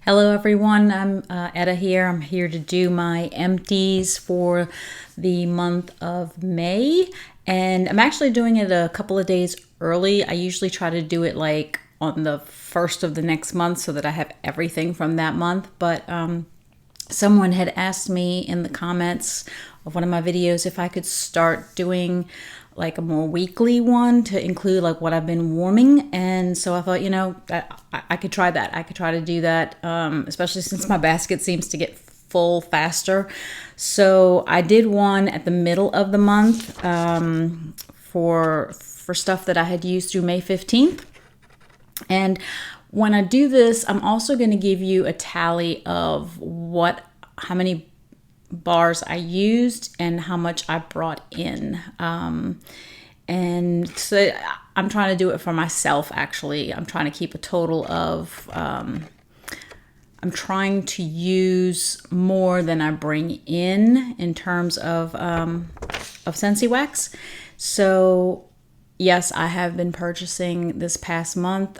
Hello everyone, I'm Etta here. I'm here to do my empties for the month of May, and I'm actually doing it a couple of days early. I usually try to do it like on the first of the next month so that I have everything from that month, but someone had asked me in the comments of one of my videos if I could start doing like a more weekly one to include like what I've been warming. And so I thought, that I could try that. I could try to do that, especially since my basket seems to get full faster. So I did one at the middle of the month for stuff that I had used through May 15th. And when I do this, I'm also going to give you a tally of how many bars I used and how much I brought in. And so I'm trying to do it for myself, actually. I'm trying to keep a total of, I'm trying to use more than I bring in terms of Scentsy wax. So yes, I have been purchasing this past month,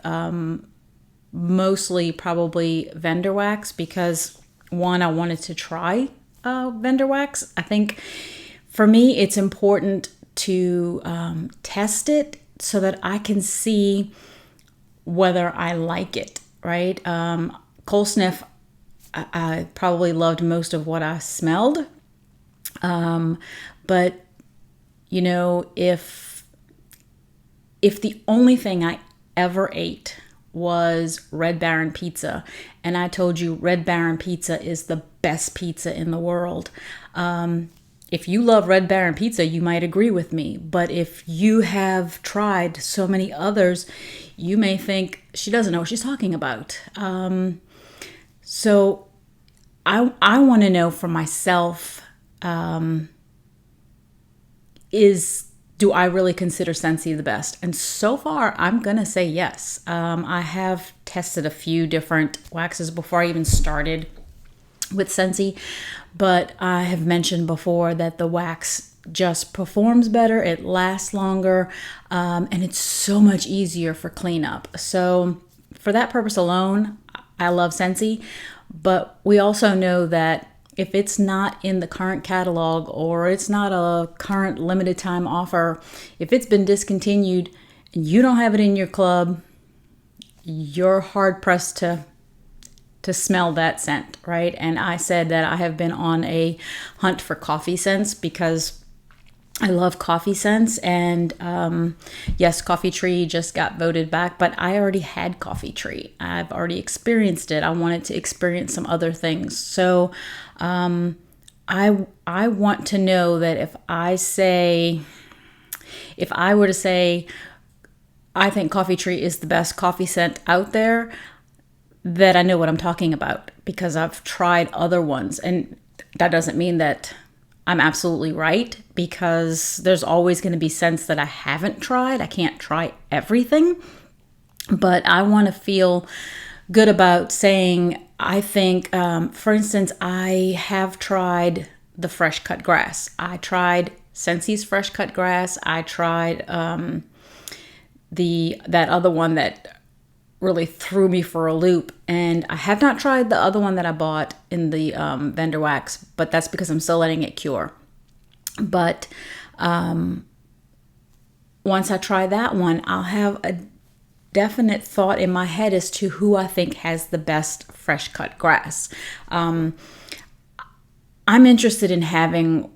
mostly probably vendor wax because one, I wanted to try vendor wax. I think for me, it's important to test it so that I can see whether I like it, right? Coal Sniff, I probably loved most of what I smelled. But, if the only thing I ever ate was Red Baron pizza, and I told you Red Baron pizza is the best pizza in the world. If you love Red Baron pizza, you might agree with me. But if you have tried so many others, you may think she doesn't know what she's talking about. So I want to know for myself, do I really consider Scentsy the best? And so far, I'm going to say yes. I have tested a few different waxes before I even started with Scentsy, but I have mentioned before that the wax just performs better, it lasts longer, and it's so much easier for cleanup. So for that purpose alone, I love Scentsy, but we also know that if it's not in the current catalog or it's not a current limited time offer, if it's been discontinued and you don't have it in your club, you're hard pressed to smell that scent, right? And I said that I have been on a hunt for coffee scents because I love coffee scents. And yes, Coffee Tree just got voted back, but I already had Coffee Tree. I've already experienced it. I wanted to experience some other things. So I want to know that if I were to say, I think Coffee Tree is the best coffee scent out there, that I know what I'm talking about because I've tried other ones. And that doesn't mean that I'm absolutely right, because there's always going to be scents that I haven't tried. I can't try everything, but I want to feel good about saying, I think, for instance, I have tried the fresh cut grass. I tried Scentsy's fresh cut grass. I tried that other one that really threw me for a loop, and I have not tried the other one that I bought in the vendor wax, but that's because I'm still letting it cure. But once I try that one, I'll have a definite thought in my head as to who I think has the best fresh cut grass. I'm interested in having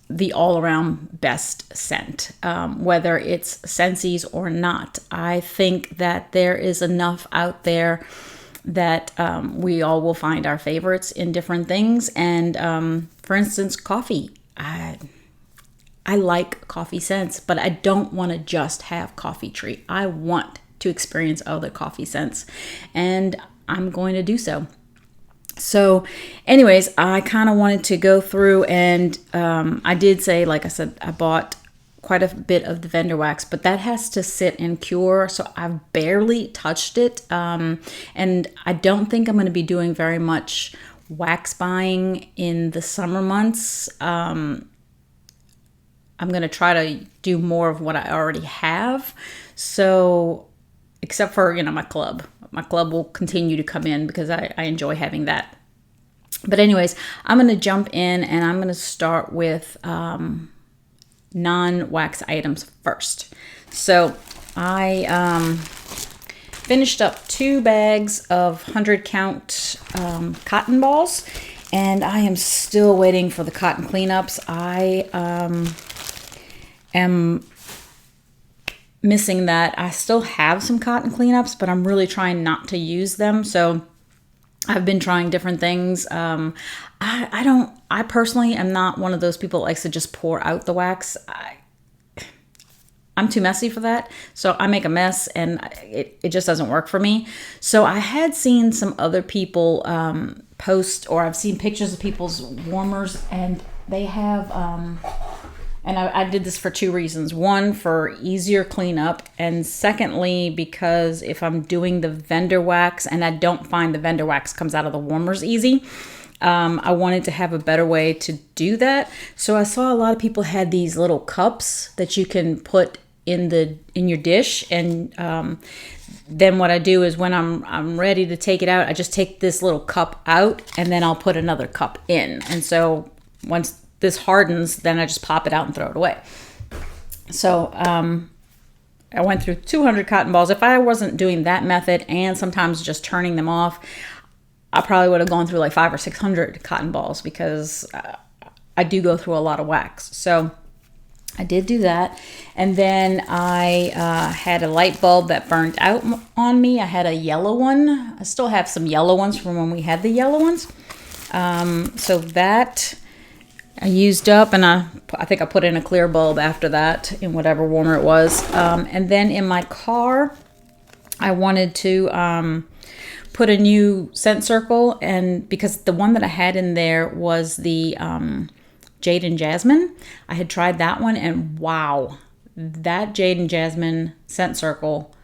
the all-around best scent, whether it's Scentsy's or not. I think that there is enough out there that we all will find our favorites in different things. And for instance, coffee. I like coffee scents, but I don't want to just have Coffee Tree. I want to experience other coffee scents, and I'm going to do so. So anyways, I kind of wanted to go through, and I did say, like I said, I bought quite a bit of the vendor wax, but that has to sit and cure, so I've barely touched it. And I don't think I'm going to be doing very much wax buying in the summer months. I'm going to try to do more of what I already have. So except for, my club. my club will continue to come in because I enjoy having that. But anyways, I'm going to jump in and I'm going to start with non-wax items first. So I finished up 2 bags of 100 count cotton balls, and I am still waiting for the cotton cleanups. I am missing that. I still have some cotton cleanups, but I'm really trying not to use them. So I've been trying different things. I personally am not one of those people that likes to just pour out the wax. I'm too messy for that. So I make a mess and it just doesn't work for me. So I had seen some other people post, or I've seen pictures of people's warmers, and they have, and I did this for 2 reasons. One, for easier cleanup, and secondly, because if I'm doing the vendor wax and I don't find the vendor wax comes out of the warmers easy, I wanted to have a better way to do that. So I saw a lot of people had these little cups that you can put in your dish, and then what I do is when I'm ready to take it out, I just take this little cup out and then I'll put another cup in. And so once this hardens, then I just pop it out and throw it away. So I went through 200 cotton balls. If I wasn't doing that method and sometimes just turning them off, I probably would have gone through like 500 or 600 cotton balls, because I do go through a lot of wax. So I did do that. And then I had a light bulb that burned out on me. I had a yellow one. I still have some yellow ones from when we had the yellow ones. So that I used up, and I think I put in a clear bulb after that in whatever warmer it was. And then in my car, I wanted to put a new scent circle, and because the one that I had in there was the Jade and Jasmine. I had tried that one, and wow, that Jade and Jasmine scent circle,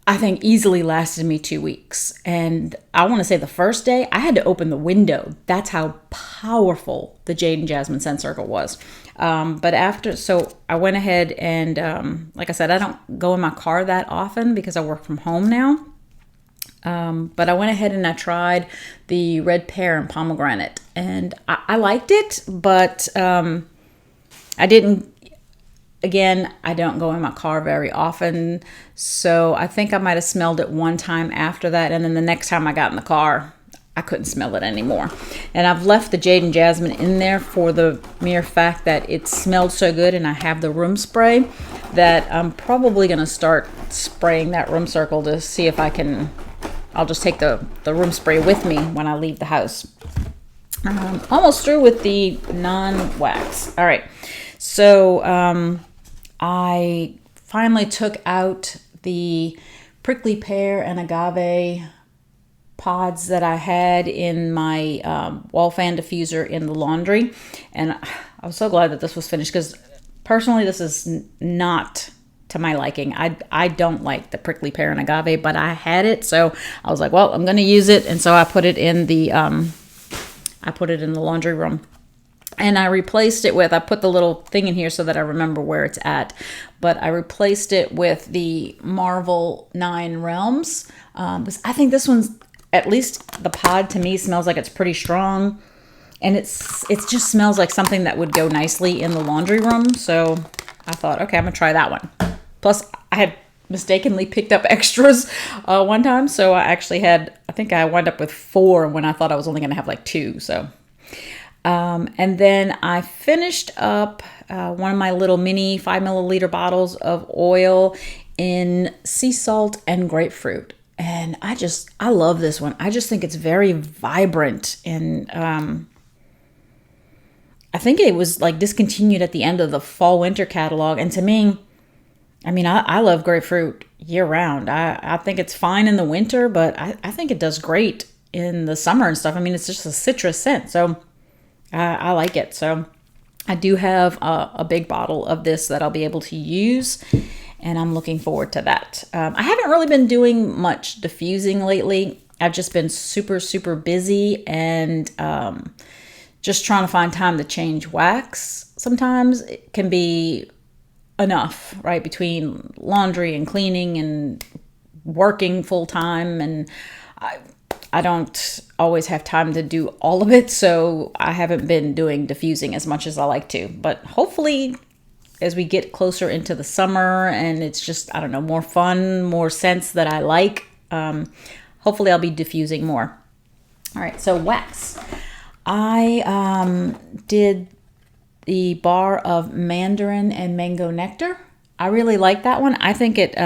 I think easily lasted me 2 weeks. And I want to say the first day I had to open the window. That's how powerful the Jade and Jasmine scent circle was. But after, so I went ahead and, like I said, I don't go in my car that often because I work from home now. But I went ahead and I tried the red pear and pomegranate, and I liked it, but I didn't. Again, I don't go in my car very often, so I think I might have smelled it one time after that, and then the next time I got in the car, I couldn't smell it anymore. And I've left the Jade and Jasmine in there for the mere fact that it smelled so good, and I have the room spray, that I'm probably going to start spraying that room circle to see if I can. I'll just take the room spray with me when I leave the house. Almost through with the non-wax. All right. So I finally took out the prickly pear and agave pods that I had in my wall fan diffuser in the laundry. And I was so glad that this was finished, because personally this is not to my liking. I don't like the prickly pear and agave, but I had it, so I was like, well, I'm going to use it, and so I put it in the laundry room, and I replaced it with. I put the little thing in here so that I remember where it's at, but I replaced it with the Marvel 9 Realms. Because I think this one's, at least the pod to me, smells like it's pretty strong, and it just smells like something that would go nicely in the laundry room. So I thought, okay, I'm gonna try that one. Plus, I had mistakenly picked up extras one time, so I think I wound up with 4 when I thought I was only gonna have like 2. So, and then I finished up one of my little mini 5 milliliter bottles of oil in sea salt and grapefruit, and I love this one. I just think it's very vibrant, and I think it was like discontinued at the end of the fall winter catalog. And to me, I mean, I love grapefruit year round. I think it's fine in the winter, but I think it does great in the summer and stuff. I mean, it's just a citrus scent, so I like it. So I do have a big bottle of this that I'll be able to use, and I'm looking forward to that. I haven't really been doing much diffusing lately. I've just been super, super busy, and just trying to find time to change wax. Sometimes it can be enough, right? Between laundry and cleaning and working full time, and I don't always have time to do all of it. So I haven't been doing diffusing as much as I like to. But hopefully, as we get closer into the summer and it's just, I don't know, more fun, more scents that I like, hopefully I'll be diffusing more. All right, so wax. I did the bar of mandarin and mango nectar. I really like that one. I think it's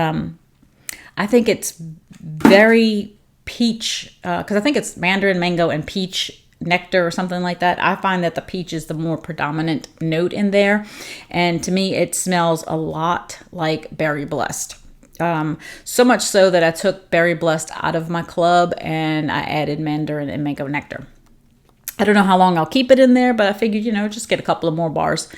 very peach, because I think it's mandarin, mango, and peach nectar or something like that. I find that the peach is the more predominant note in there, and to me it smells a lot like Berry Blessed. So much so that I took Berry Blessed out of my club and I added mandarin and mango nectar. I don't know how long I'll keep it in there, but I figured, just get a couple of more bars.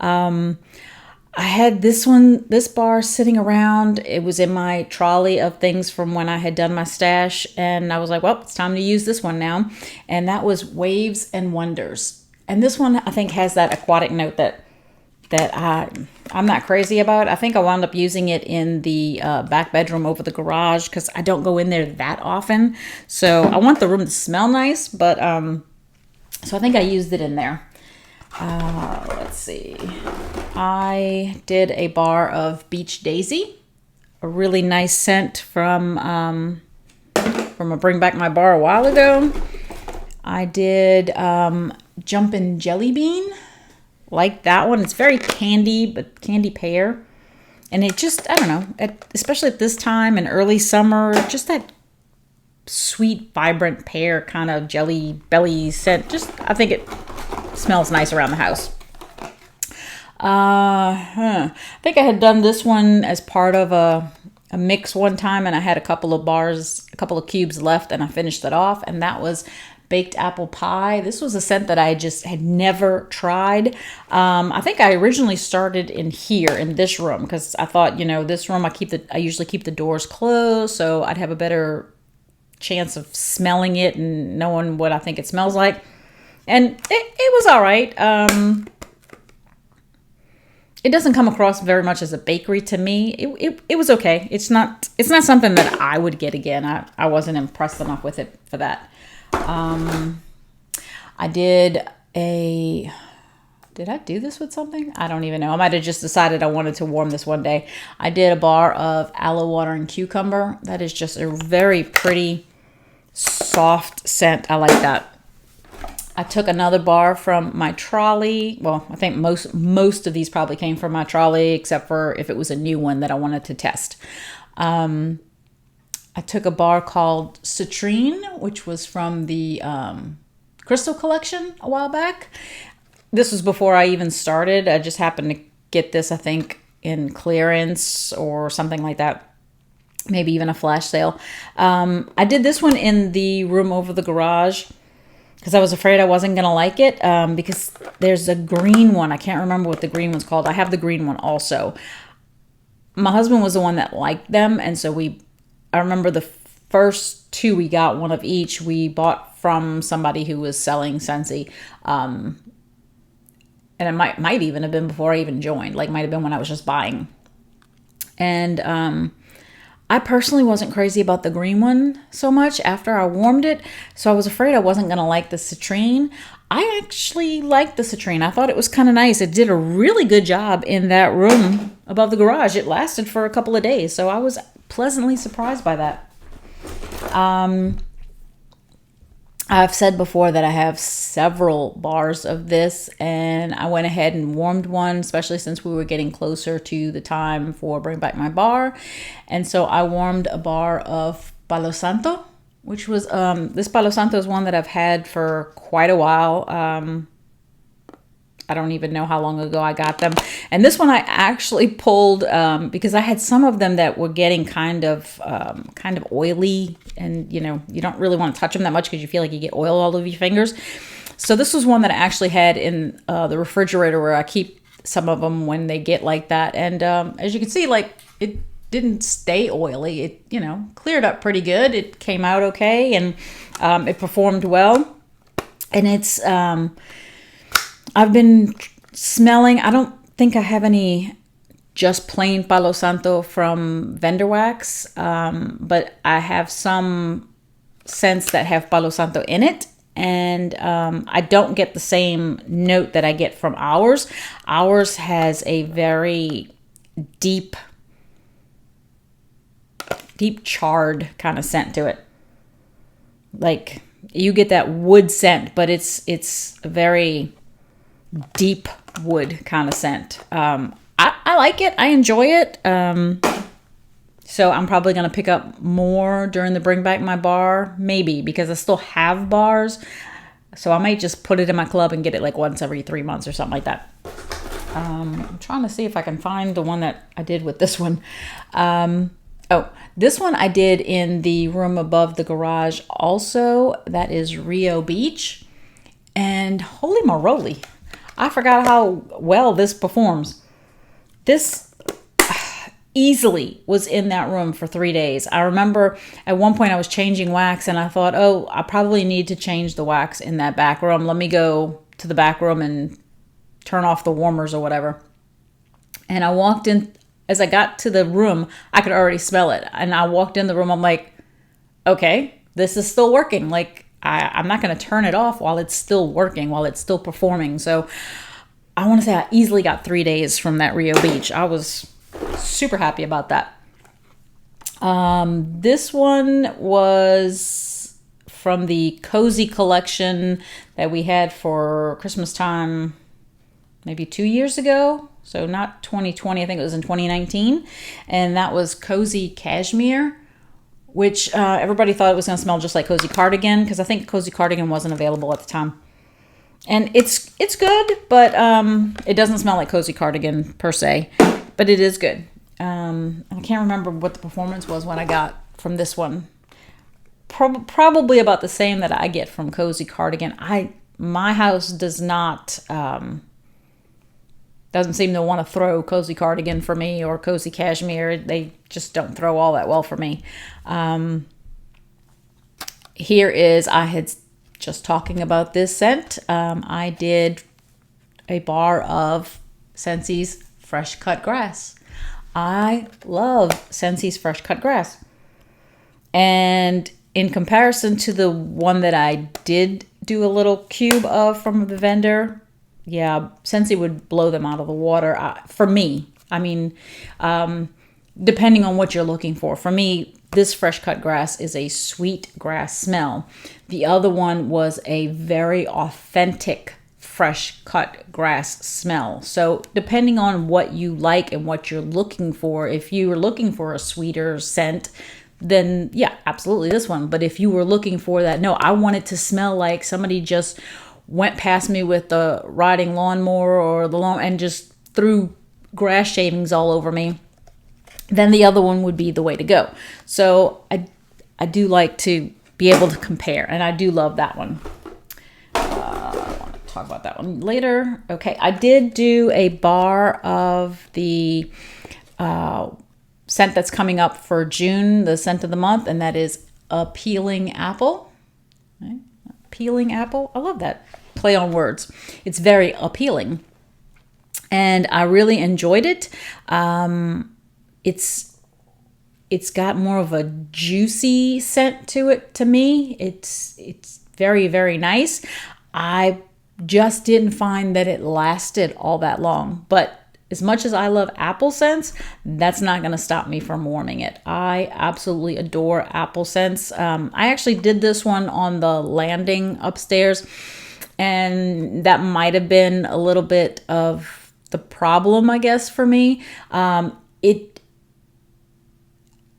I had this bar sitting around. It was in my trolley of things from when I had done my stash. And I was like, well, it's time to use this one now. And that was Waves and Wonders. And this one, I think, has that aquatic note that I'm not crazy about. I think I wound up using it in the back bedroom over the garage because I don't go in there that often. So I want the room to smell nice, but so I think I used it in there. Let's see. I did a bar of Beach Daisy, a really nice scent from a Bring Back My Bar a while ago. I did Jumpin' Jelly Bean. Like that one. It's very candy, but candy pear. And it just, I don't know, especially at this time in early summer, just that sweet, vibrant pear kind of jelly belly scent. I think it smells nice around the house. I think I had done this one as part of a mix one time, and I had a couple of cubes left, and I finished it off, and that was Baked Apple Pie. This was a scent that I just had never tried. I think I originally started in this room, because I thought, this room I usually keep the doors closed, so I'd have a better chance of smelling it and knowing what I think it smells like. And it was all right. It doesn't come across very much as a bakery to me. It was okay. It's not something that I would get again. I wasn't impressed enough with it for that. I did I do this with something? I don't even know. I might have just decided I wanted to warm this one day. I did a bar of aloe water and cucumber. That is just a very pretty, soft scent. I like that. I took another bar from my trolley. Well, I think most of these probably came from my trolley, except for if it was a new one that I wanted to test. I took a bar called Citrine, which was from the Crystal Collection a while back. This was before I even started. I just happened to get this, I think, in clearance or something like that. Maybe even a flash sale. I did this one in the room over the garage because I was afraid I wasn't going to like it, because there's a green one. I can't remember what the green one's called. I have the green one also. My husband was the one that liked them, and so I remember the first two we got, one of each, we bought from somebody who was selling Scentsy. And it might even have been before I even joined. Like, might have been when I was just buying. And I personally wasn't crazy about the green one so much after I warmed it. So I was afraid I wasn't going to like the Citrine. I actually liked the Citrine. I thought it was kind of nice. It did a really good job in that room above the garage. It lasted for a couple of days. So I was pleasantly surprised by that. I've said before that I have several bars of this, and I went ahead and warmed one, especially since we were getting closer to the time for Bring Back My Bar. And so I warmed a bar of Palo Santo, which was, this Palo Santo is one that I've had for quite a while. I don't even know how long ago I got them. And this one I actually pulled because I had some of them that were getting kind of oily, and you don't really want to touch them that much because you feel like you get oil all over your fingers. So this was one that I actually had in the refrigerator where I keep some of them when they get like that. And as you can see, like, it didn't stay oily. It cleared up pretty good. It came out okay, and it performed well. And it's I've been smelling, I don't think I have any just plain Palo Santo from vendor wax, but I have some scents that have Palo Santo in it, and I don't get the same note that I get from ours. Ours has a very deep charred kind of scent to it. Like, you get that wood scent, but it's a very deep wood kind of scent. I like it. I enjoy it. So I'm probably going to pick up more during the Bring Back My Bar, maybe, because I still have bars. So I might just put it in my club and get it like once every 3 months or something like that. I'm trying to see if I can find the one that I did with this one. This one I did in the room above the garage also. That is Rio Beach. And holy moly, I forgot how well this performs. This easily was in that room for 3 days. I remember at one point I was changing wax and I thought, oh, I probably need to change the wax in that back room. Let me go to the back room and turn off the warmers or whatever. And I walked in. As I got to the room, I could already smell it. And I walked in the room, I'm like, okay, this is still working. Like, I'm not going to turn it off while it's still working, while it's still performing. So I want to say I easily got 3 days from that Rio Beach. I was super happy about that. This one was from the Cozy collection that we had for Christmas time maybe 2 years ago. So not 2020, I think it was in 2019. And that was Cozy Cashmere, which everybody thought it was going to smell just like Cozy Cardigan, because I think Cozy Cardigan wasn't available at the time. And it's good, but it doesn't smell like Cozy Cardigan per se, but it is good. I can't remember what the performance was when I got from this one. Probably about the same that I get from Cozy Cardigan. My house does not... doesn't seem to want to throw Cozy Cardigan for me or Cozy Cashmere. They just don't throw all that well for me. Here is, I had just talking about this scent. I did a bar of Scentsy's Fresh Cut Grass. I love Scentsy's Fresh Cut Grass. And in comparison to the one that I did do a little cube of from the vendor, yeah, Scentsy would blow them out of the water for me. I mean, depending on what you're looking for. For me, this fresh cut grass is a sweet grass smell. The other one was a very authentic fresh cut grass smell. So depending on what you like and what you're looking for, if you were looking for a sweeter scent, then yeah, absolutely this one. But if you were looking for that, no, I want it to smell like somebody just went past me with the riding lawnmower or the lawn and just threw grass shavings all over me, then the other one would be the way to go. So I do like to be able to compare, and I do love that one. I want to talk about that one later. Okay, I did do a bar of the scent that's coming up for June, the scent of the month, and that is Appealing Apple. Okay. Appealing Apple. I love that play on words. It's very appealing, and I really enjoyed it. It's got more of a juicy scent to it to me. It's very, very nice. I just didn't find that it lasted all that long, but as much as I love apple scents, that's not going to stop me from warming it. I absolutely adore apple scents. I actually did this one on the landing upstairs, and that might have been a little bit of the problem, I guess, for me. I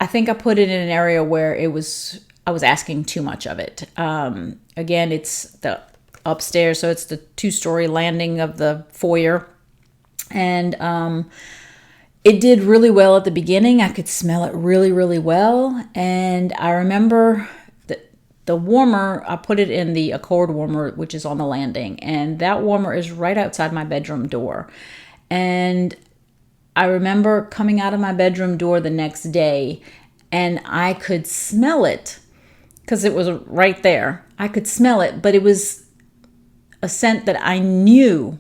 think I put it in an area where I was asking too much of it. Again, it's the upstairs, so it's the 2-story landing of the foyer. And it did really well at the beginning. I could smell it really, really well. And I remember the warmer, I put it in the Accord warmer, which is on the landing. And that warmer is right outside my bedroom door. And I remember coming out of my bedroom door the next day, and I could smell it because it was right there. I could smell it, but it was a scent that I knew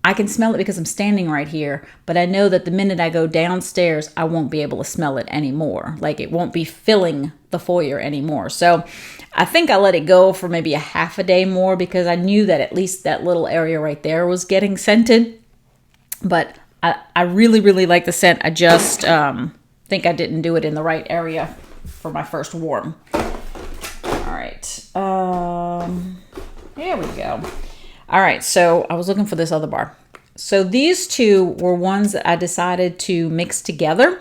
I can smell it because I'm standing right here, but I know that the minute I go downstairs, I won't be able to smell it anymore. Like it won't be filling the foyer anymore. So I think I let it go for maybe a half a day more because I knew that at least that little area right there was getting scented. But I really, really like the scent. I just think I didn't do it in the right area for my first warm. All right. There we go. All right, so I was looking for this other bar. So these two were ones that I decided to mix together.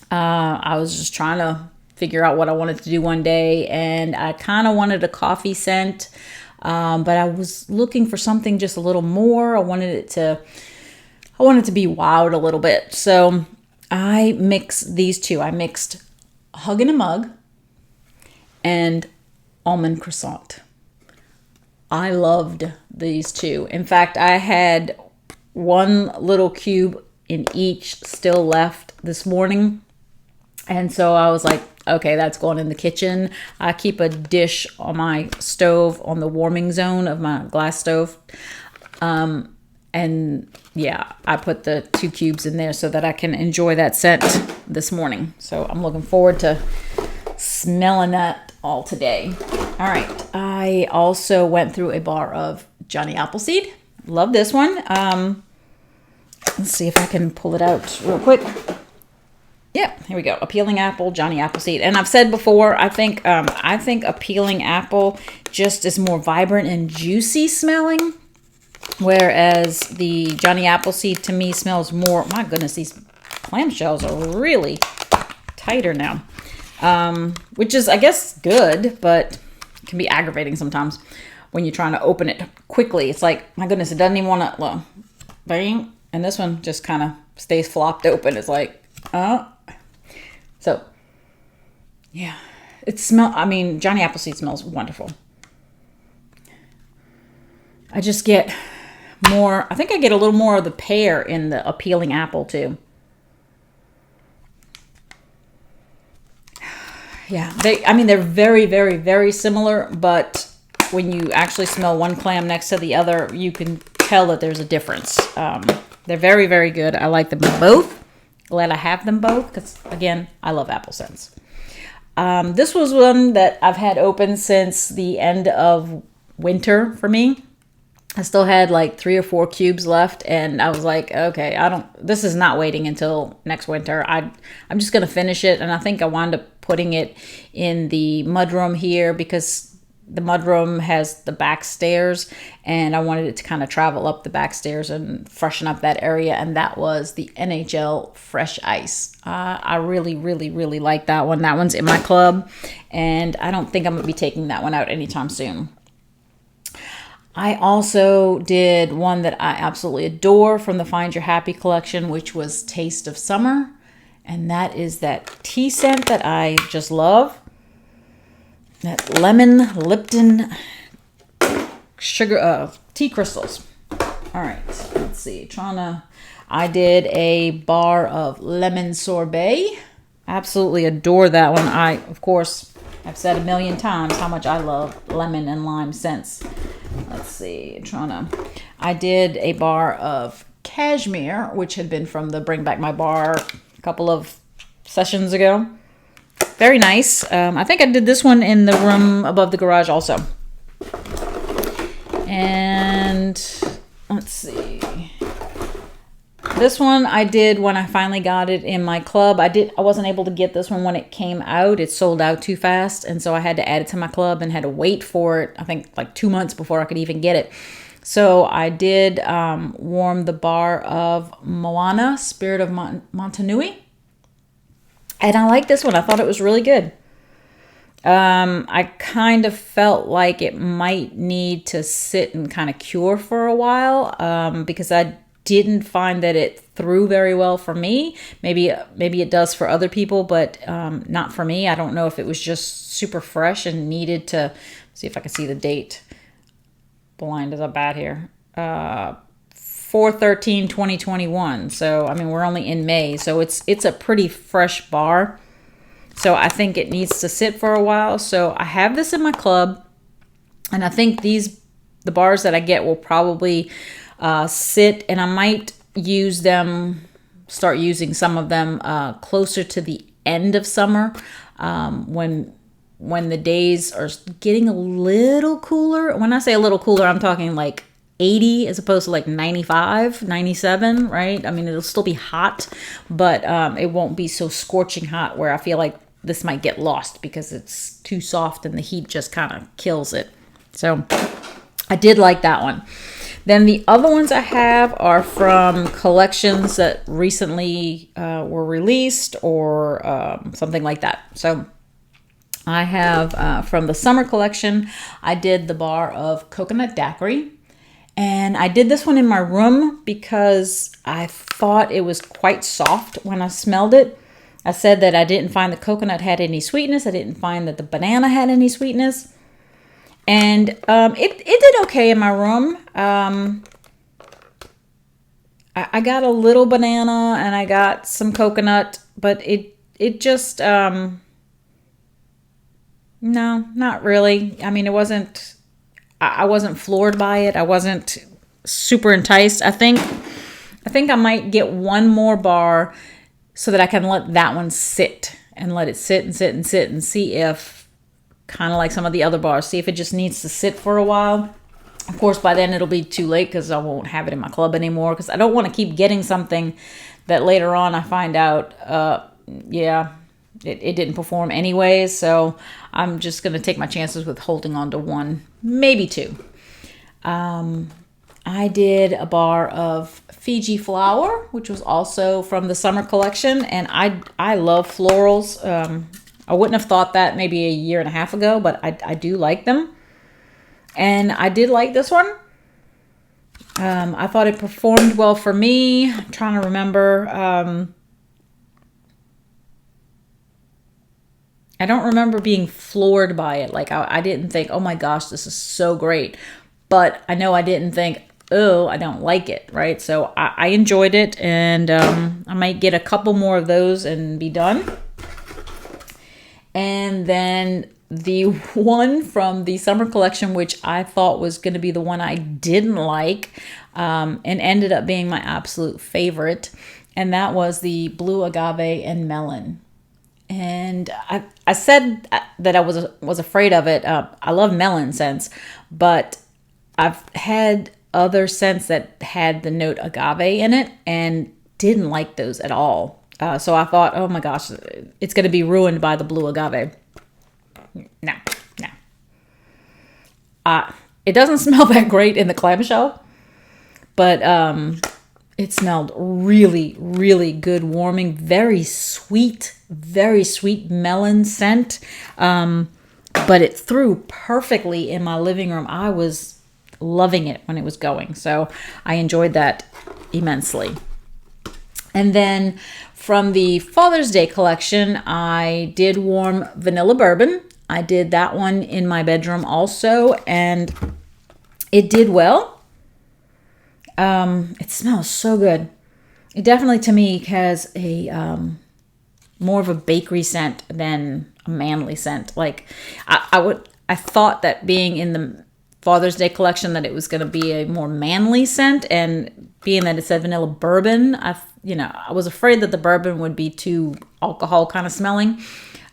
I was just trying to figure out what I wanted to do one day, and I kind of wanted a coffee scent, but I was looking for something just a little more. I wanted to be wowed a little bit. So I mixed these two. I mixed Hug in a Mug and Almond Croissant. I loved these two. In fact, I had one little cube in each still left this morning. And so I was like, okay, that's going in the kitchen. I keep a dish on my stove on the warming zone of my glass stove. And yeah, I put the 2 cubes in there so that I can enjoy that scent this morning. So I'm looking forward to smelling that all today. All right. I also went through a bar of Johnny Appleseed. Love this one. Let's see if I can pull it out real quick. Yep, here we go. Appealing Apple, Johnny Appleseed. And I've said before, I think Appealing Apple just is more vibrant and juicy smelling, whereas the Johnny Appleseed to me smells more. My goodness, these clamshells are really tighter now, which is, I guess, good, but can be aggravating sometimes when you're trying to open it quickly. It's like, my goodness, it doesn't even want to, well, bang, and this one just kind of stays flopped open. It's like, oh. So, yeah, Johnny Appleseed smells wonderful. I just get more, I think I get a little more of the pear in the Appealing Apple too. Yeah, they're very, very, very similar, but when you actually smell one clam next to the other, you can tell that there's a difference. They're very, very good. I like them both. Glad I have them both because, again, I love apple scents. This was one that I've had open since the end of winter for me. I still had like 3 or 4 cubes left, and I was like, okay, this is not waiting until next winter. I'm just going to finish it, and I think I wound up putting it in the mudroom here because the mudroom has the back stairs, and I wanted it to kind of travel up the back stairs and freshen up that area, and that was the NHL Fresh Ice. I really, really, really like that one. That one's in my club, and I don't think I'm going to be taking that one out anytime soon. I also did one that I absolutely adore from the Find Your Happy collection, which was Taste of Summer. And that is that tea scent that I just love. That lemon Lipton sugar tea crystals. All right, let's see. I did a bar of lemon sorbet. Absolutely adore that one. I, of course, have said a million times how much I love lemon and lime scents. Let's see, I did a bar of Cashmere, which had been from the Bring Back My Bar a couple of sessions ago. Very nice. I think I did this one in the room above the garage also. And let's see. This one I did when I finally got it in my club. I wasn't able to get this one when it came out. It sold out too fast, and so I had to add it to my club and had to wait for it, I think like 2 months before I could even get it. So I did warm the bar of Moana, Spirit of Montanui. And I like this one. I thought it was really good. I kind of felt like it might need to sit and kind of cure for a while because I didn't find that it threw very well for me. Maybe it does for other people, but not for me. I don't know if it was just super fresh and needed to, see if I can see the date. Blind as a bat here. 4/13/2021. So, we're only in May. So it's a pretty fresh bar. So I think it needs to sit for a while. So I have this in my club. And I think the bars that I get will probably sit, and I might use them, start using some of them closer to the end of summer, when the days are getting a little cooler. When I say a little cooler, I'm talking like 80 as opposed to like 95, 97, right? I mean, it'll still be hot, but it won't be so scorching hot where I feel like this might get lost because it's too soft and the heat just kind of kills it. So I did like that one. Then the other ones I have are from collections that recently were released or something like that. So I have from the summer collection, I did the bar of Coconut Daiquiri. And I did this one in my room because I thought it was quite soft when I smelled it. I said that I didn't find the coconut had any sweetness. I didn't find that the banana had any sweetness. And it did okay in my room. I got a little banana and I got some coconut, but it just, no, not really. I mean, I wasn't floored by it. I wasn't super enticed. I think I might get one more bar so that I can let that one sit and let it sit and sit and sit and see if, kind of like some of the other bars, see if it just needs to sit for a while. Of course, by then it'll be too late because I won't have it in my club anymore, because I don't want to keep getting something that later on I find out, it didn't perform anyways. So I'm just going to take my chances with holding on to one, maybe two. I did a bar of Fiji Flower, which was also from the summer collection. And I love florals. I wouldn't have thought that maybe a year and a half ago, but I do like them. And I did like this one. I thought it performed well for me. I'm trying to remember. I don't remember being floored by it. Like I didn't think, oh my gosh, this is so great. But I know I didn't think, oh, I don't like it, right? So I enjoyed it, and I might get a couple more of those and be done. And then the one from the summer collection, which I thought was going to be the one I didn't like, and ended up being my absolute favorite, and that was the Blue Agave and Melon. And I said that I was afraid of it. I love melon scents, but I've had other scents that had the note agave in it and didn't like those at all. So I thought, oh my gosh, it's going to be ruined by the Blue Agave. No. It doesn't smell that great in the clamshell, but it smelled really, really good, warming, very sweet melon scent. But it threw perfectly in my living room. I was loving it when it was going. So I enjoyed that immensely. And then from the Father's Day collection, I did warm Vanilla Bourbon. I did that one in my bedroom also, and it did well. It smells so good. It definitely, to me, has a more of a bakery scent than a manly scent. Like I thought that being in the Father's Day collection that it was going to be a more manly scent, and being that it said Vanilla Bourbon, I was afraid that the bourbon would be too alcohol kind of smelling.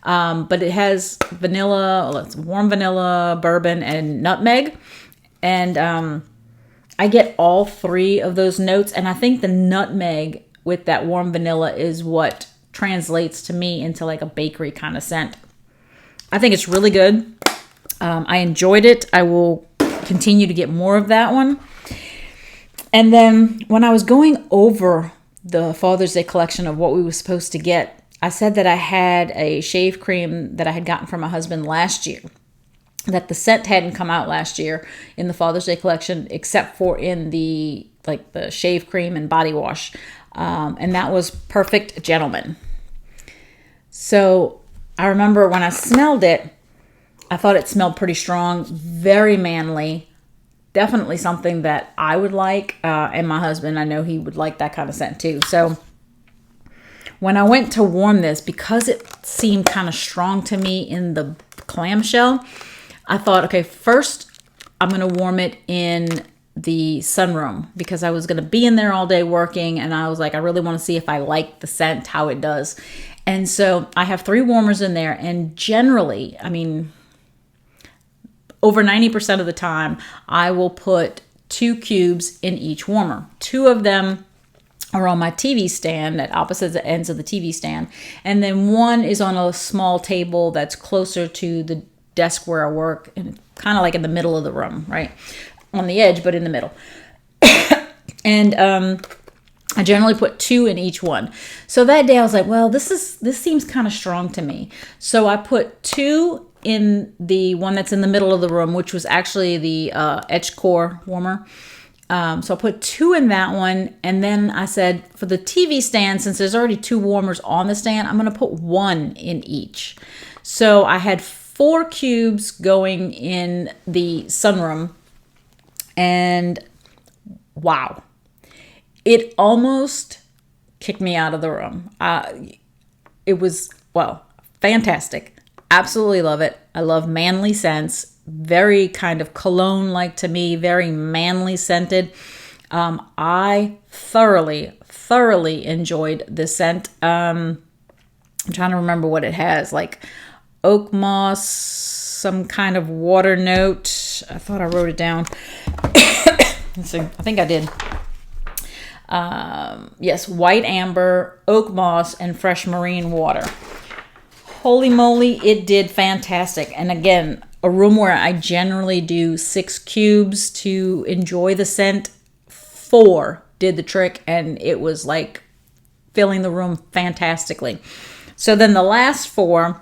But it has vanilla, warm vanilla, bourbon, and nutmeg. And I get all three of those notes. And I think the nutmeg with that warm vanilla is what translates to me into like a bakery kind of scent. I think it's really good. I enjoyed it. I will continue to get more of that one. And then when I was going over the Father's Day collection of what we were supposed to get, I said that I had a shave cream that I had gotten from my husband last year, that the scent hadn't come out last year in the Father's Day collection, except for in the shave cream and body wash. And that was Perfect Gentleman. So I remember when I smelled it, I thought it smelled pretty strong, very manly, definitely something that I would like. And my husband, I know he would like that kind of scent too. So when I went to warm this, because it seemed kind of strong to me in the clamshell, I thought, okay, first I'm going to warm it in the sunroom because I was going to be in there all day working, and I was like, I really want to see if I like the scent, how it does. And so I have 3 warmers in there, and generally, I mean, over 90% of the time, I will put 2 cubes in each warmer. 2 of them are on my TV stand at opposite ends of the TV stand, and then 1 is on a small table that's closer to the desk where I work, and kind of like in the middle of the room, right? On the edge, but in the middle. And I generally put 2 in each one. So that day I was like, well, this seems kind of strong to me. So I put 2 in the one that's in the middle of the room, which was actually the Edge Core warmer. So I put 2 in that one. And then I said, for the TV stand, since there's already 2 warmers on the stand, I'm going to put 1 in each. So I had 4 cubes going in the sunroom. And wow, it almost kicked me out of the room. It was, well, fantastic. Absolutely love it. I love manly scents. Very kind of cologne-like to me. Very manly scented. I thoroughly enjoyed this scent. I'm trying to remember what it has. Like oak moss, some kind of water note. I thought I wrote it down. Let's see. I think I did. Yes, white amber, oak moss, and fresh marine water. Holy moly, it did fantastic. And again, a room where I generally do 6 cubes to enjoy the scent, 4 did the trick, and it was like filling the room fantastically. So then the last 4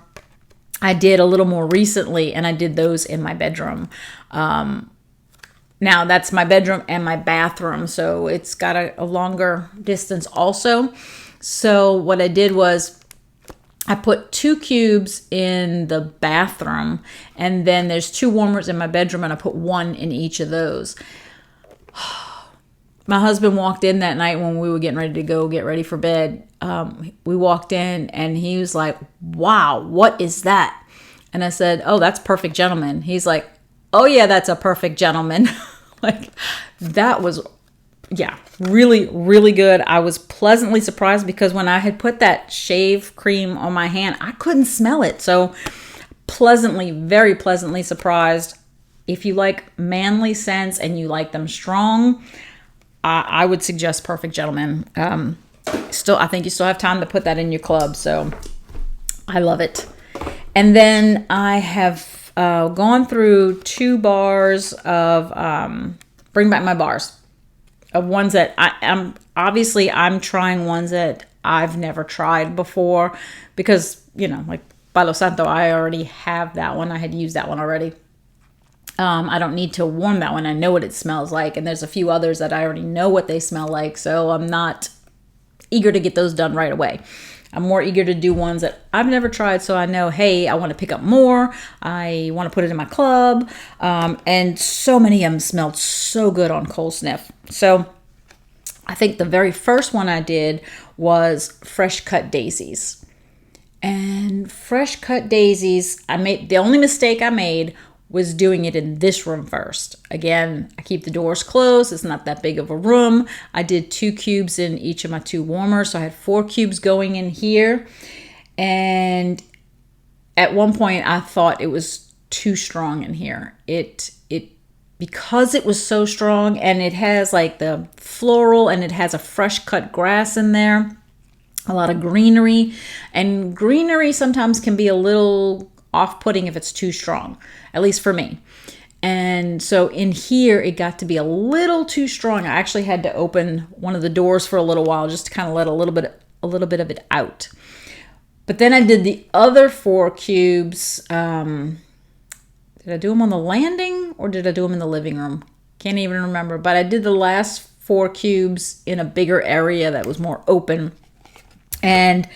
I did a little more recently, and I did those in my bedroom. Now that's my bedroom and my bathroom, so it's got a longer distance also. So what I did was I put 2 cubes in the bathroom, and then there's 2 warmers in my bedroom, and I put 1 in each of those. My husband walked in that night when we were getting ready to go get ready for bed. We walked in, and he was like, wow, what is that? And I said, oh, that's Perfect Gentleman. He's like, oh yeah, that's a Perfect Gentleman. Like, that was, yeah, really good. I was pleasantly surprised because when I had put that shave cream on my hand, I couldn't smell it. So very pleasantly surprised. If you like manly scents and you like them strong, I would suggest Perfect Gentleman. I think you still have time to put that in your club. So I love it. And then I have gone through 2 bars of Bring Back My Bars, of ones that I'm trying ones that I've never tried before because, you know, like Palo Santo, I already have that one. I had used that one already. I don't need to warm that one. I know what it smells like, and there's a few others that I already know what they smell like, so I'm not eager to get those done right away. I'm more eager to do ones that I've never tried, so I know, hey, I want to pick up more. I want to put it in my club. And so many of them smelled so good on cold sniff. So I think the very first one I did was Fresh Cut Daisies. And Fresh Cut Daisies, the only mistake I made was doing it in this room first. Again, I keep the doors closed. It's not that big of a room. I did 2 cubes in each of my 2 warmers. So I had 4 cubes going in here. And at one point I thought it was too strong in here. Because it was so strong, and it has like the floral, and it has a fresh cut grass in there. A lot of greenery. And greenery sometimes can be a little off-putting if it's too strong, at least for me. And so in here, it got to be a little too strong. I actually had to open one of the doors for a little while just to kind of let a little bit of it out. But then I did the other 4 cubes. Did I do them on the landing or did I do them in the living room? Can't even remember. But I did the last 4 cubes in a bigger area that was more open, and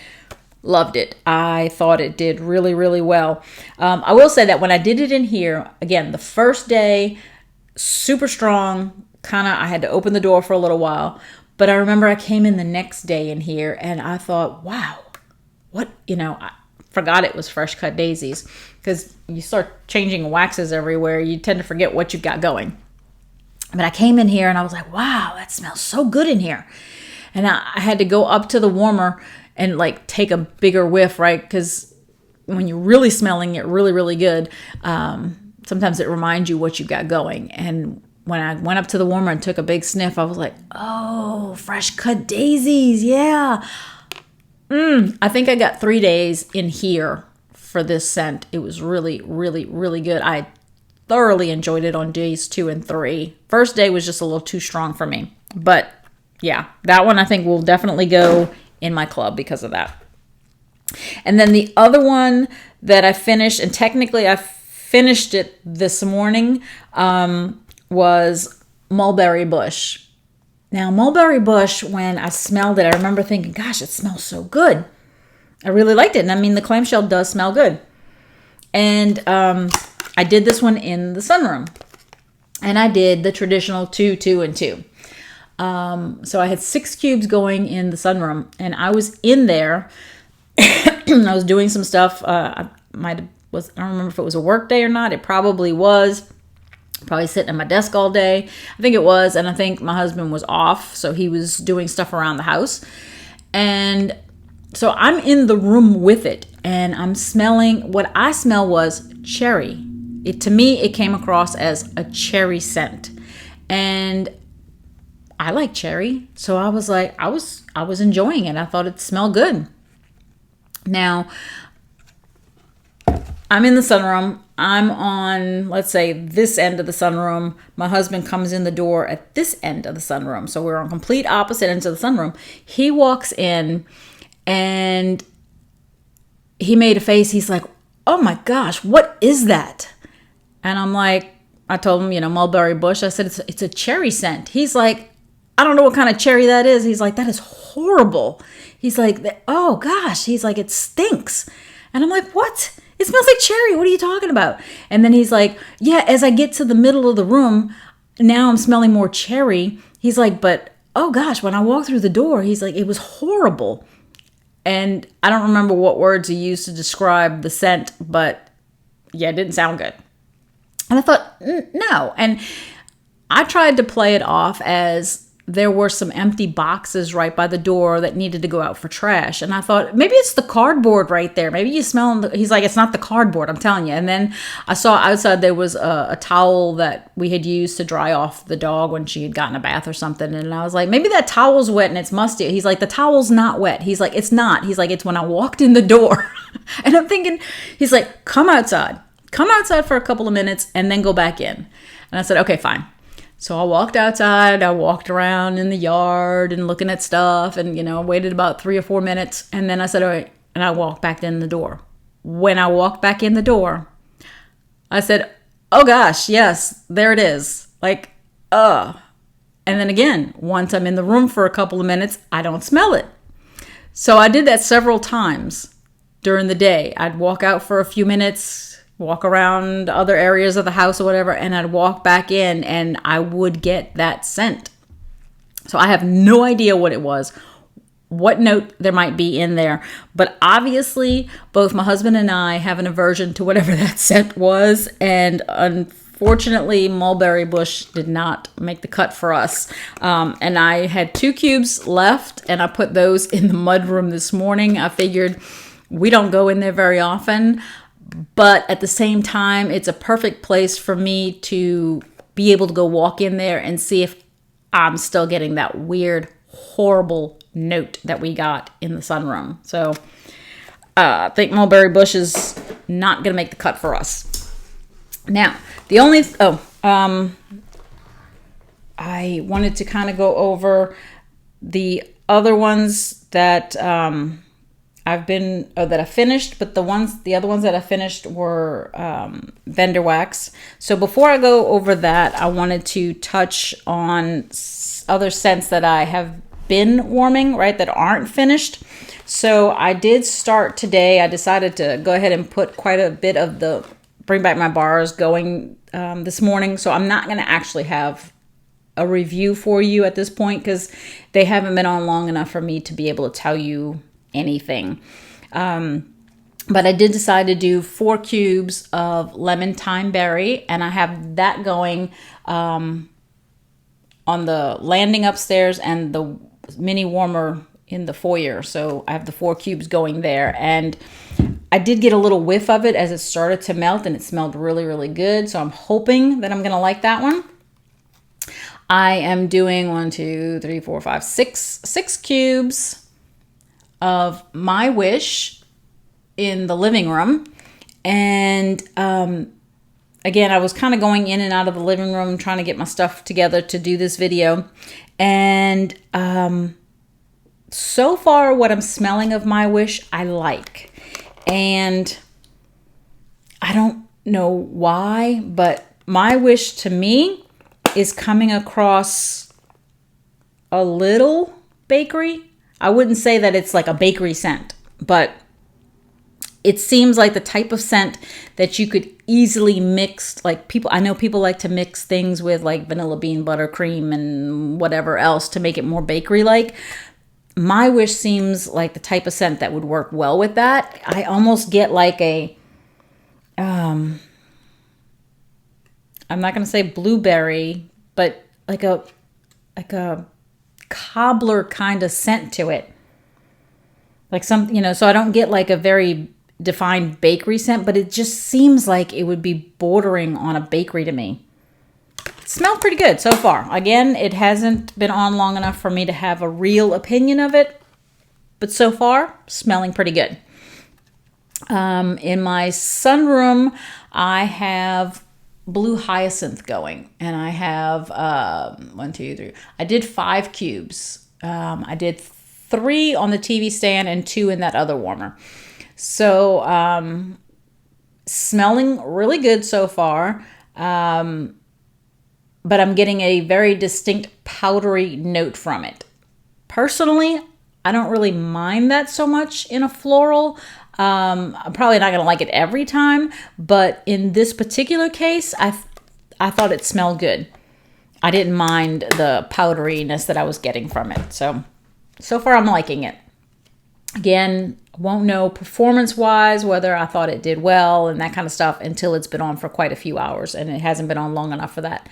loved it. I thought it did really well. I will say that when I did it in here, again, the first day, super strong, I had to open the door for a little while. But I remember I came in the next day in here and I thought, wow, I forgot it was Fresh Cut Daisies, because you start changing waxes everywhere. You tend to forget what you've got going. But I came in here and I was like, wow, that smells so good in here. And I had to go up to the warmer and like take a bigger whiff, right? Because when you're really smelling it really, really good, sometimes it reminds you what you got going. And when I went up to the warmer and took a big sniff, I was like, oh, fresh cut daisies. Yeah. I think I got 3 days in here for this scent. It was really, really, really good. I thoroughly enjoyed it on days 2 and 3. First day was just a little too strong for me. But yeah, that one I think will definitely go in my club because of that. And then the other one that I finished, and technically I finished it this morning, was Mulberry Bush. Now, Mulberry Bush, when I smelled it, I remember thinking, gosh, it smells so good. I really liked it. And I mean, the clamshell does smell good. And I did this one in the sunroom. And I did the traditional 2, 2, and 2. So I had 6 cubes going in the sunroom. And I was in there. I was doing some stuff. I don't remember if it was a work day or not. It probably was. Probably sitting at my desk all day. I think it was. And I think my husband was off. So he was doing stuff around the house. And so I'm in the room with it. And I'm smelling. What I smell was cherry. To me, it came across as a cherry scent. And I like cherry. So I was like, I was enjoying it. I thought it smelled good. Now, I'm in the sunroom. I'm on, let's say, this end of the sunroom. My husband comes in the door at this end of the sunroom. So we're on complete opposite ends of the sunroom. He walks in and he made a face. He's like, oh my gosh, what is that? And I'm like, I told him, Mulberry Bush. I said, it's a cherry scent. He's like, I don't know what kind of cherry that is. He's like, that is horrible. He's like, oh gosh. He's like, it stinks. And I'm like, what? It smells like cherry. What are you talking about? And then he's like, yeah, as I get to the middle of the room, now I'm smelling more cherry. He's like, but oh gosh, when I walked through the door, he's like, it was horrible. And I don't remember what words he used to describe the scent, but yeah, it didn't sound good. And I thought, no. And I tried to play it off as there were some empty boxes right by the door that needed to go out for trash. And I thought, maybe it's the cardboard right there. Maybe you smell them. He's like, it's not the cardboard, I'm telling you. And then I saw outside there was a towel that we had used to dry off the dog when she had gotten a bath or something. And I was like, maybe that towel's wet and it's musty. He's like, the towel's not wet. He's like, it's not. He's like, it's when I walked in the door. And I'm thinking, he's like, come outside for a couple of minutes and then go back in. And I said, okay, fine. So I walked outside, I walked around in the yard and looking at stuff and, waited about 3 or 4 minutes. And then I said, all right, and I walked back in the door. When I walked back in the door, I said, oh gosh, yes, there it is. Like, And then again, once I'm in the room for a couple of minutes, I don't smell it. So I did that several times during the day. I'd walk out for a few minutes, walk around other areas of the house or whatever, and I'd walk back in and I would get that scent. So I have no idea what it was, what note there might be in there. But obviously, both my husband and I have an aversion to whatever that scent was. And unfortunately, Mulberry Bush did not make the cut for us. And I had 2 cubes left, and I put those in the mudroom this morning. I figured we don't go in there very often. But at the same time, it's a perfect place for me to be able to go walk in there and see if I'm still getting that weird, horrible note that we got in the sunroom. So I think Mulberry Bush is not going to make the cut for us. Now, I wanted to kind of go over the other ones that that I finished, but the other ones that I finished were Vendor Wax. So before I go over that, I wanted to touch on other scents that I have been warming, right, that aren't finished. So I did start today. I decided to go ahead and put quite a bit of the Bring Back My Bars going this morning. So I'm not going to actually have a review for you at this point because they haven't been on long enough for me to be able to tell you anything. But I did decide to do 4 cubes of lemon thyme berry, and I have that going on the landing upstairs and the mini warmer in the foyer. So I have the 4 cubes going there, and I did get a little whiff of it as it started to melt, and it smelled really, really good. So I'm hoping that I'm going to like that one. I am doing 1, 2, 3, 4, 5, 6 cubes of My Wish in the living room. And again, I was kind of going in and out of the living room trying to get my stuff together to do this video. And so far what I'm smelling of My Wish, I like. And I don't know why, but My Wish to me is coming across a little bakery. I wouldn't say that it's like a bakery scent, but it seems like the type of scent that you could easily mix. Like I know people like to mix things with like vanilla bean buttercream and whatever else to make it more bakery-like. My Wish seems like the type of scent that would work well with that. I almost get like a, I'm not going to say blueberry, but like a cobbler kind of scent to it. Like some, so I don't get like a very defined bakery scent, but it just seems like it would be bordering on a bakery to me. It smelled pretty good so far. Again, it hasn't been on long enough for me to have a real opinion of it, but so far, smelling pretty good. In my sunroom, I have blue hyacinth going, and I have 1, 2, 3. I did 5 cubes. I did 3 on the TV stand and 2 in that other warmer. So smelling really good so far, but I'm getting a very distinct powdery note from it. Personally, I don't really mind that so much in a floral. I'm probably not going to like it every time, but in this particular case, I thought it smelled good. I didn't mind the powderiness that I was getting from it. So far I'm liking it. Again, won't know performance-wise whether I thought it did well and that kind of stuff until it's been on for quite a few hours, and it hasn't been on long enough for that.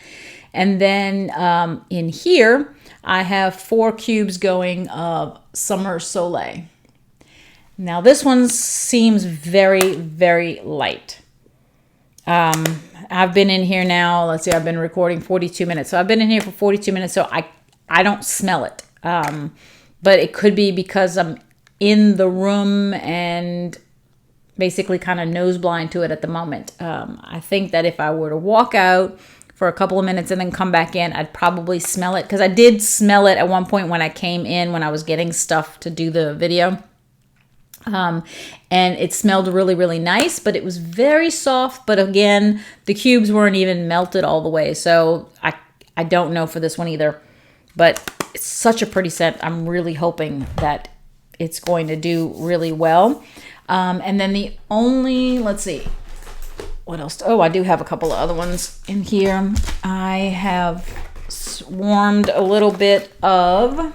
And then in here, I have 4 cubes going of Summer Soleil. Now this one seems very, very light. I've been in here now, let's see, I've been recording 42 minutes. So I've been in here for 42 minutes, so I don't smell it. But it could be because I'm in the room and basically kind of nose blind to it at the moment. I think that if I were to walk out for a couple of minutes and then come back in, I'd probably smell it, because I did smell it at one point when I came in, when I was getting stuff to do the video. And it smelled really, really nice, but it was very soft. But again, the cubes weren't even melted all the way. So I don't know for this one either, but it's such a pretty scent. I'm really hoping that it's going to do really well. And then the only, let's see, what else? Oh, I do have a couple of other ones in here. I have warmed a little bit of,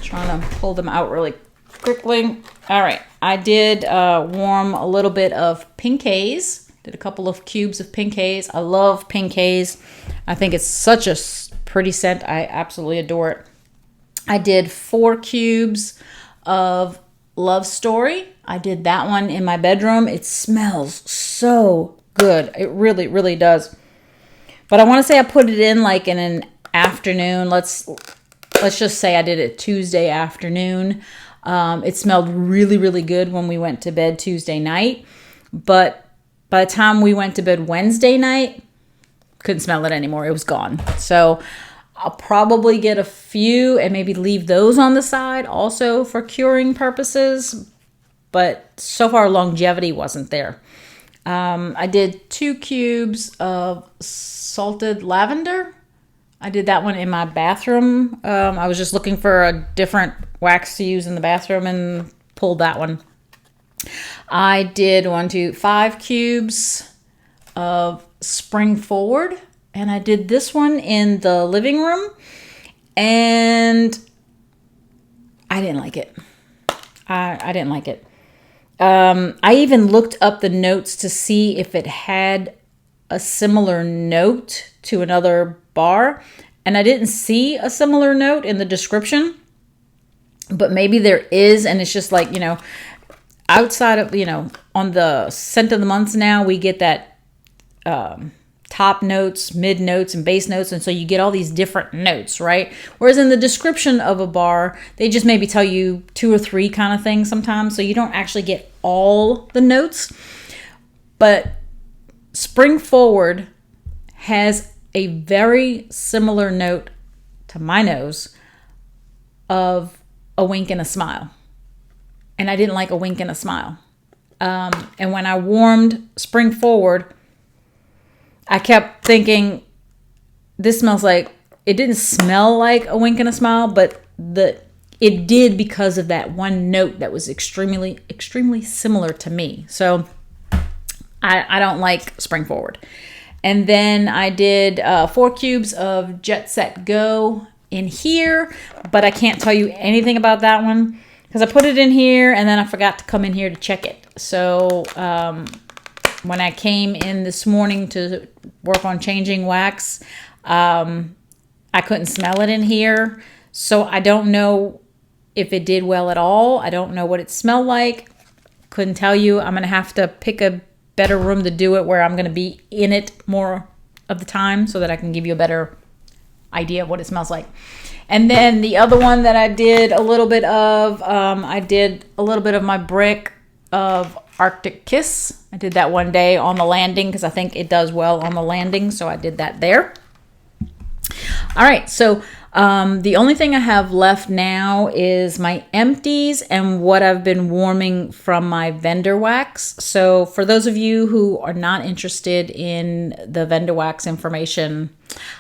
trying to pull them out really quickly. All right, I did warm a little bit of Pink Haze. Did a couple of cubes of Pink Haze. I love Pink Haze. I think it's such a pretty scent. I absolutely adore it. I did 4 cubes of Love Story. I did that one in my bedroom. It smells so good. It really, really does. But I want to say I put it in like in an afternoon. Let's just say I did it Tuesday afternoon. It smelled really, really good when we went to bed Tuesday night. But by the time we went to bed Wednesday night, couldn't smell it anymore. It was gone. So I'll probably get a few and maybe leave those on the side also for curing purposes. But so far, longevity wasn't there. I did 2 cubes of Salted Lavender. I did that one in my bathroom. I was just looking for a different wax to use in the bathroom and pulled that one. I did 5 cubes of Spring Forward. And I did this one in the living room. And I didn't like it. I didn't like it. I even looked up the notes to see if it had a similar note to another bar, and I didn't see a similar note in the description, but maybe there is, and it's just like, outside of, on the scent of the months now, we get that top notes, mid notes, and base notes, and so you get all these different notes, right? Whereas in the description of a bar, they just maybe tell you 2 or 3 kind of things sometimes, so you don't actually get all the notes. But Spring Forward has a very similar note to my nose of a wink and a smile. And I didn't like a wink and a smile. And when I warmed Spring Forward, I kept thinking, this smells like, it didn't smell like a wink and a smile, but it did because of that one note that was extremely, extremely similar to me. So I don't like Spring Forward. And then I did 4 cubes of Jet Set Go in here, but I can't tell you anything about that one because I put it in here and then I forgot to come in here to check it. So when I came in this morning to work on changing wax, I couldn't smell it in here. So I don't know if it did well at all. I don't know what it smelled like. Couldn't tell you. I'm going to have to pick a better room to do it where I'm going to be in it more of the time so that I can give you a better idea of what it smells like. And then the other one that I did a little bit of, I did a little bit of my brick of Arctic Kiss. I did that one day on the landing because I think it does well on the landing, so I did that there. All right, so the only thing I have left now is my empties and what I've been warming from my vendor wax. So for those of you who are not interested in the vendor wax information,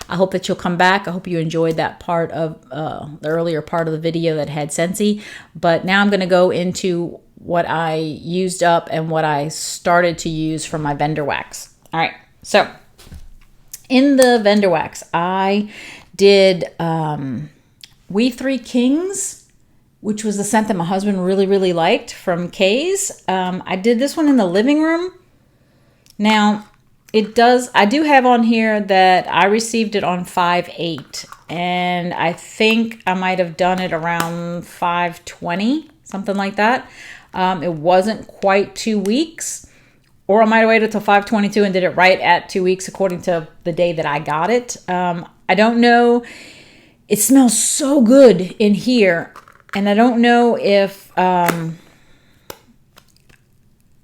I hope that you'll come back. I hope you enjoyed that part of the earlier part of the video that had Scentsy. But now I'm going to go into what I used up and what I started to use from my vendor wax. All right, so in the vendor wax, I did We Three Kings, which was the scent that my husband really, really liked from Kay's. I did this one in the living room. Now, I do have on here that I received it on 5/8, and I think I might have done it around 5/20, something like that. It wasn't quite 2 weeks, or I might have waited till 5/22 and did it right at 2 weeks according to the day that I got it. I don't know. It smells so good in here, and I don't know if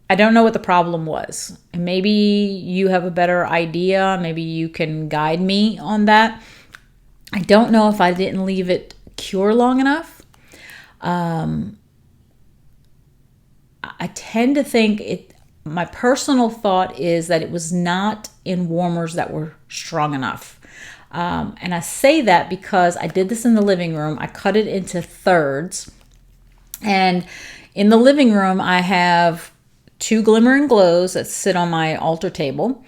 I don't know what the problem was. And maybe you have a better idea. Maybe you can guide me on that. I don't know if I didn't leave it cure long enough. I tend to think my personal thought is that it was not in warmers that were strong enough. And I say that because I did this in the living room. I cut it into thirds. And in the living room, I have 2 Glimmer and Glows that sit on my altar table.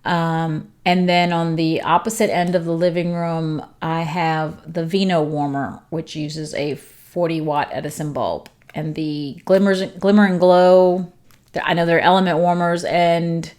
And then on the opposite end of the living room, I have the Vino warmer, which uses a 40-watt Edison bulb. And the Glimmer and Glow, I know they're element warmers, and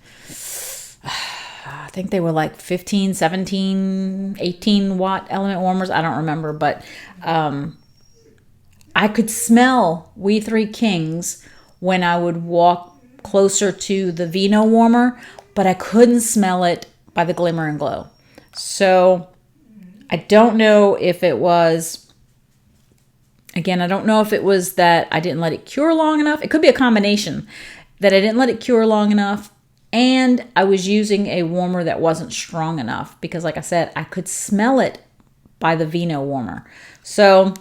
I think they were like 15, 17, 18-watt element warmers. I don't remember, but I could smell We Three Kings when I would walk closer to the Vino warmer, but I couldn't smell it by the Glimmer and Glow. So I don't know if it was, again, I don't know if it was that I didn't let it cure long enough. It could be a combination that I didn't let it cure long enough, and I was using a warmer that wasn't strong enough because, like I said, I could smell it by the Vino warmer. So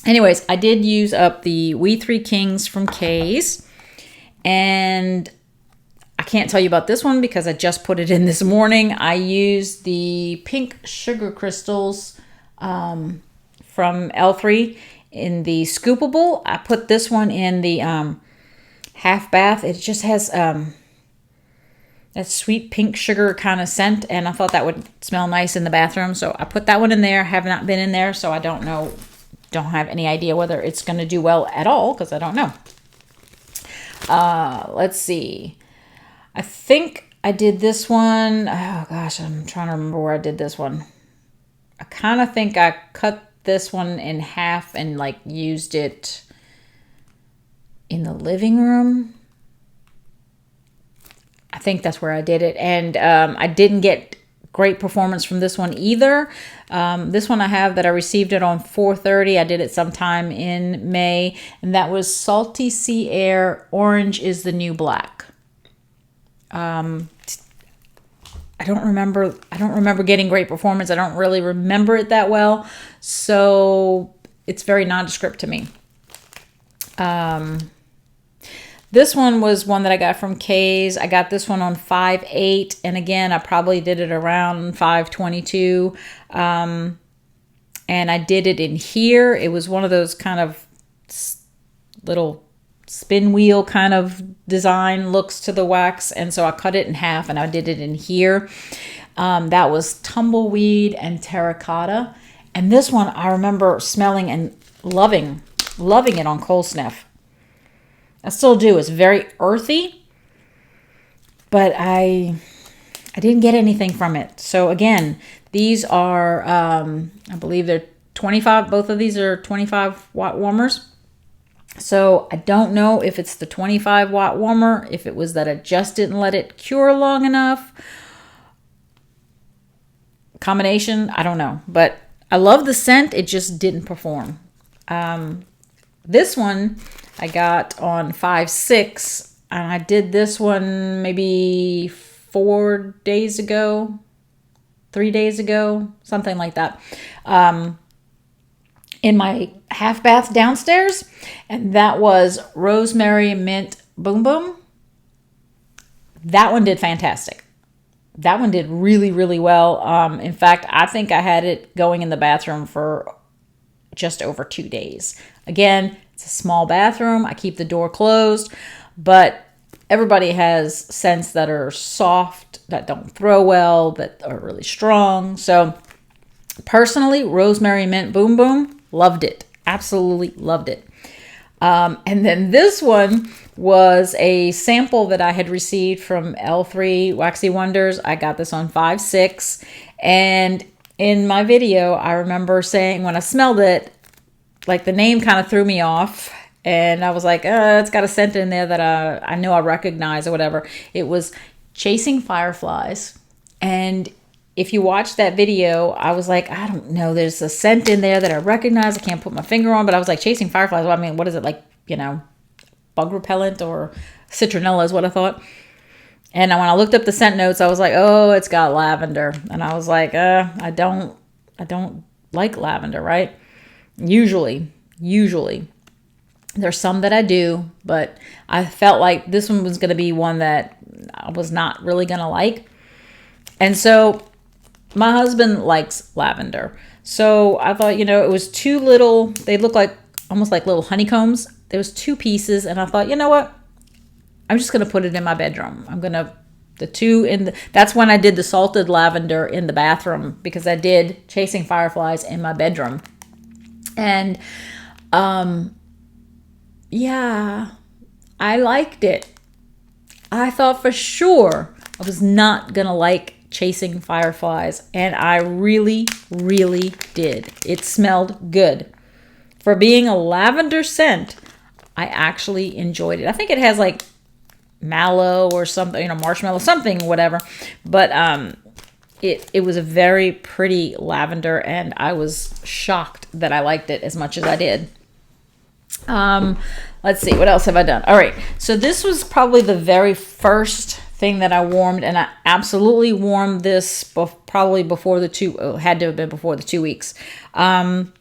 anyways, I did use up the We Three Kings from Kay's, and I can't tell you about this one because I just put it in this morning. I used the pink sugar crystals from L3 in the scoopable. I put this one in the half bath. It just has that sweet pink sugar kind of scent, and I thought that would smell nice in the bathroom, so I put that one in there. I have not been in there, so I don't have any idea whether it's going to do well at all because I don't know. Let's see. I think I did this one. Oh gosh, I'm trying to remember where I did this one. I kind of think I cut this one in half and like used it in the living room. I think that's where I did it. And I didn't get great performance from this one either. This one I have that I received it on 4/30. I did it sometime in May. And that was Salty Sea Air Orange is the New Black. I don't remember getting great performance. I don't really remember it that well. So it's very nondescript to me. This one was one that I got from Kay's. I got this one on 5/8. And again, I probably did it around 5/22. And I did it in here. It was one of those kind of little spin wheel kind of design looks to the wax. And so I cut it in half and I did it in here. That was Tumbleweed and Terracotta. And this one I remember smelling and loving it on cold sniff. I still do. It's very earthy, but I didn't get anything from it. So again, these are, I believe they're 25. Both of these are 25 watt warmers. So I don't know if it's the 25 watt warmer, if it was that I just didn't let it cure long enough. Combination, I don't know. But I love the scent. It just didn't perform. This one I got on 5/6, and I did this one maybe 4 days ago, 3 days ago, something like that, in my half bath downstairs. And that was Rosemary Mint Boom Boom. That one did fantastic. That one did really, really well. In fact, I think I had it going in the bathroom for just over 2 days. Again, it's a small bathroom. I keep the door closed, but everybody has scents that are soft, that don't throw well, that are really strong. So personally, Rosemary Mint Boom Boom, loved it. Absolutely loved it. And then this one was a sample that I had received from L3 Waxy Wonders. I got this on 5/6. And in my video, I remember saying when I smelled it, like the name kind of threw me off. And I was like, it's got a scent in there that I know I recognize or whatever. It was Chasing Fireflies. And if you watch that video, I was like, I don't know, there's a scent in there that I recognize. I can't put my finger on, but I was like, Chasing Fireflies. Well, I mean, what is it, like, bug repellent or citronella is what I thought. And when I looked up the scent notes, I was like, oh, it's got lavender. And I was like, I don't like lavender, right? Usually. There's some that I do, but I felt like this one was going to be one that I was not really going to like. And so my husband likes lavender. So I thought, it was too little. They look like almost like little honeycombs. There was 2 pieces. And I thought, you know what? I'm just going to put it in my bedroom. That's when I did the salted lavender in the bathroom, because I did Chasing Fireflies in my bedroom. And, yeah, I liked it. I thought for sure I was not going to like Chasing Fireflies, and I really, really did. It smelled good. For being a lavender scent, I actually enjoyed it. I think it has like mallow or something, marshmallow, something, whatever. But it was a very pretty lavender, and I was shocked that I liked it as much as I did. Let's see, what else have I done? All right, so this was probably the very first thing that I warmed, and I absolutely warmed this probably before had to have been before the 2 weeks. And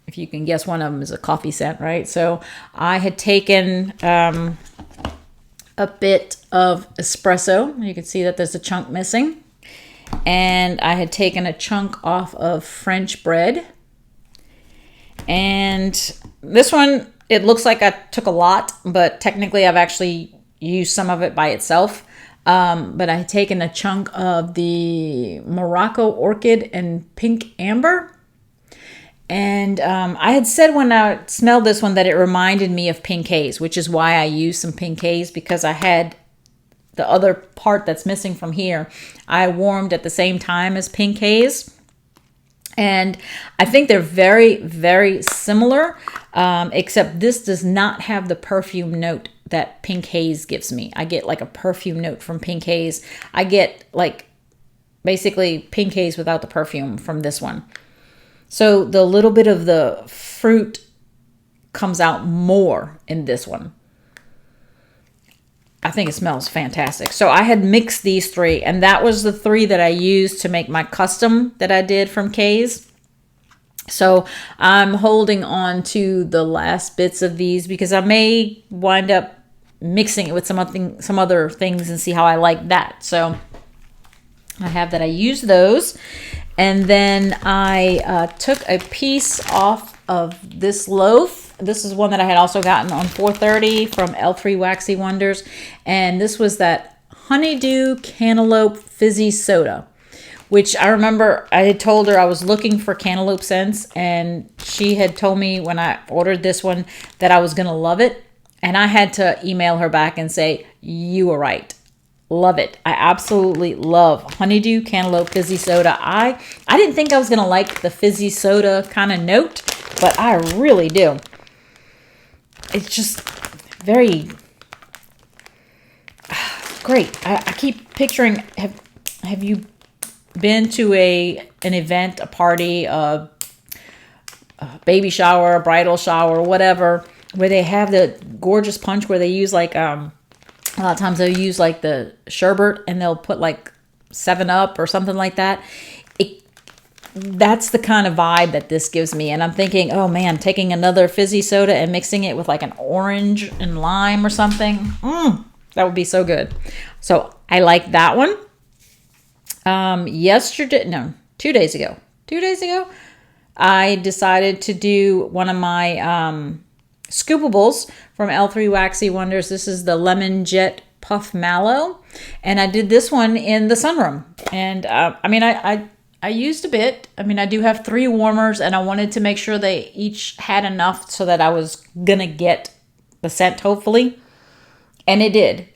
if you can guess, one of them is a coffee scent, right? So I had taken a bit of espresso. You can see that there's a chunk missing. And I had taken a chunk off of French bread. And this one, it looks like I took a lot, but technically I've actually used some of it by itself. But I had taken a chunk of the Morocco Orchid and Pink Amber. And I had said when I smelled this one that it reminded me of Pink Haze, which is why I used some Pink Haze, because I had the other part that's missing from here, I warmed at the same time as Pink Haze. And I think they're very, very similar, except this does not have the perfume note that Pink Haze gives me. I get like a perfume note from Pink Haze. I get like basically Pink Haze without the perfume from this one. So the little bit of the fruit comes out more in this one. I think it smells fantastic. So I had mixed these three, and that was the three that I used to make my custom that I did from K's. So I'm holding on to the last bits of these because I may wind up mixing it with some other things and see how I like that. So I have that. I use those. And then I took a piece off of this loaf. This is one that I had also gotten on 430 from L3 Waxy Wonders. And this was that Honeydew Cantaloupe Fizzy Soda, which I remember I had told her I was looking for cantaloupe scents. And she had told me when I ordered this one that I was going to love it. And I had to email her back and say, you were right. Love it. I absolutely love Honeydew Cantaloupe Fizzy Soda. I didn't think I was going to like the fizzy soda kind of note, but I really do. It's just very great. I keep picturing, have you been to an event, a party, a baby shower, a bridal shower, whatever, where they have the gorgeous punch where they use like, a lot of times they'll use like the sherbet and they'll put like 7-Up or something like that. That's the kind of vibe that this gives me. And I'm thinking, oh man, taking another fizzy soda and mixing it with like an orange and lime or something. That would be so good. So I like that one. 2 days ago, I decided to do one of my scoopables from L3 Waxy Wonders. This is the Lemon Jet Puff Mallow. And I did this one in the sunroom. And I used a bit. I mean, I do have 3 warmers and I wanted to make sure they each had enough so that I was going to get the scent, hopefully. And it did.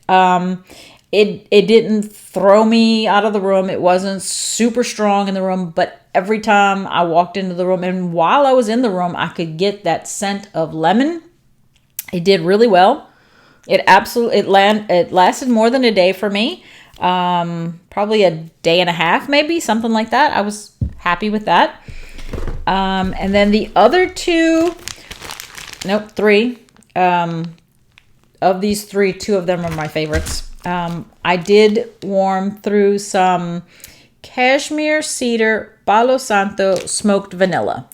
It didn't throw me out of the room. It wasn't super strong in the room, but every time I walked into the room and while I was in the room, I could get that scent of lemon. It did really well. It lasted more than a day for me. Probably a day and a half, maybe something like that. I was happy with that. And then the other 3, of these 3, 2 of them are my favorites. I did warm through some Cashmere Cedar Palo Santo Smoked Vanilla.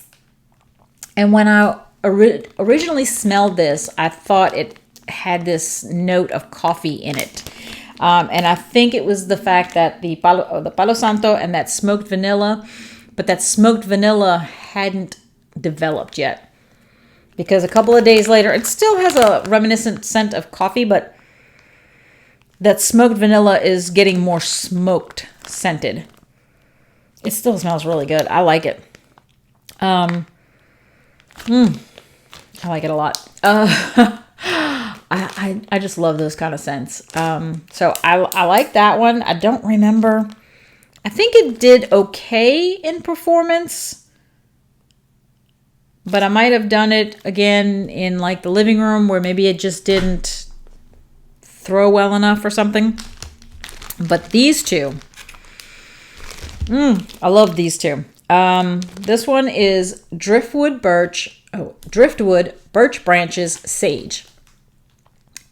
And when I originally smelled this, I thought it had this note of coffee in it. And I think it was the fact that the Palo Santo and that smoked vanilla, but that smoked vanilla hadn't developed yet. Because a couple of days later, it still has a reminiscent scent of coffee, but that smoked vanilla is getting more smoked scented. It still smells really good. I like it. I like it a lot. I just love those kind of scents. So I like that one. I don't remember. I think it did okay in performance, but I might have done it again in like the living room where maybe it just didn't throw well enough or something. But these two, I love these two. This one is Driftwood Birch Branches Sage.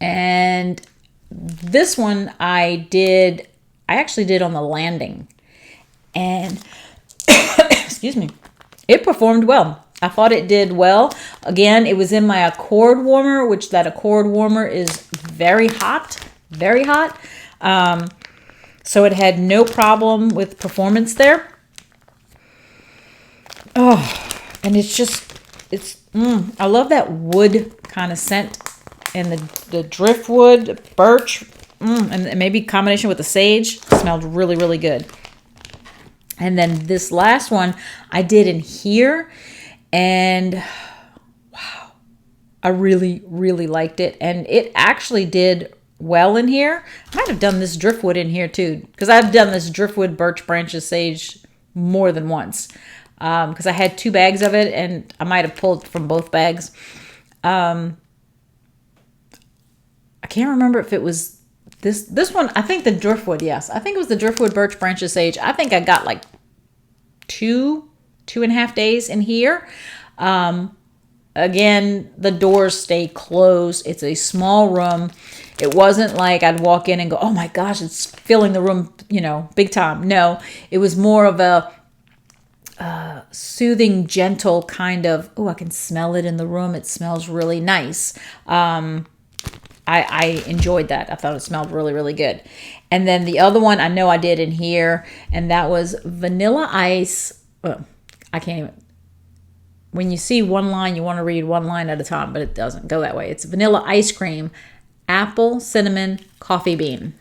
And this one I actually did on the landing. And, excuse me, it performed well. I thought it did well. Again, it was in my Accord warmer, which that Accord warmer is very hot, very hot. So it had no problem with performance there. Oh, and I love that wood kind of scent. And the driftwood, birch, and maybe combination with the sage smelled really, really good. And then this last one I did in here. And wow, I really, really liked it. And it actually did well in here. I might have done this driftwood in here too, because I've done this driftwood, birch branches, sage more than once. Because I had 2 bags of it, and I might have pulled from both bags. I can't remember if it was this one. I think the driftwood, yes. I think it was the driftwood, birch branches, sage. I think I got like 2.5 days in here. Again, the doors stay closed. It's a small room. It wasn't like I'd walk in and go, oh my gosh, it's filling the room, big time. No, it was more of a soothing, gentle kind of, oh, I can smell it in the room. It smells really nice. I enjoyed that. I thought it smelled really, really good. And then the other one I know I did in here, and that was vanilla ice. Well, I can't even. When you see one line, you want to read one line at a time, but it doesn't go that way. It's vanilla ice cream, apple, cinnamon, coffee bean.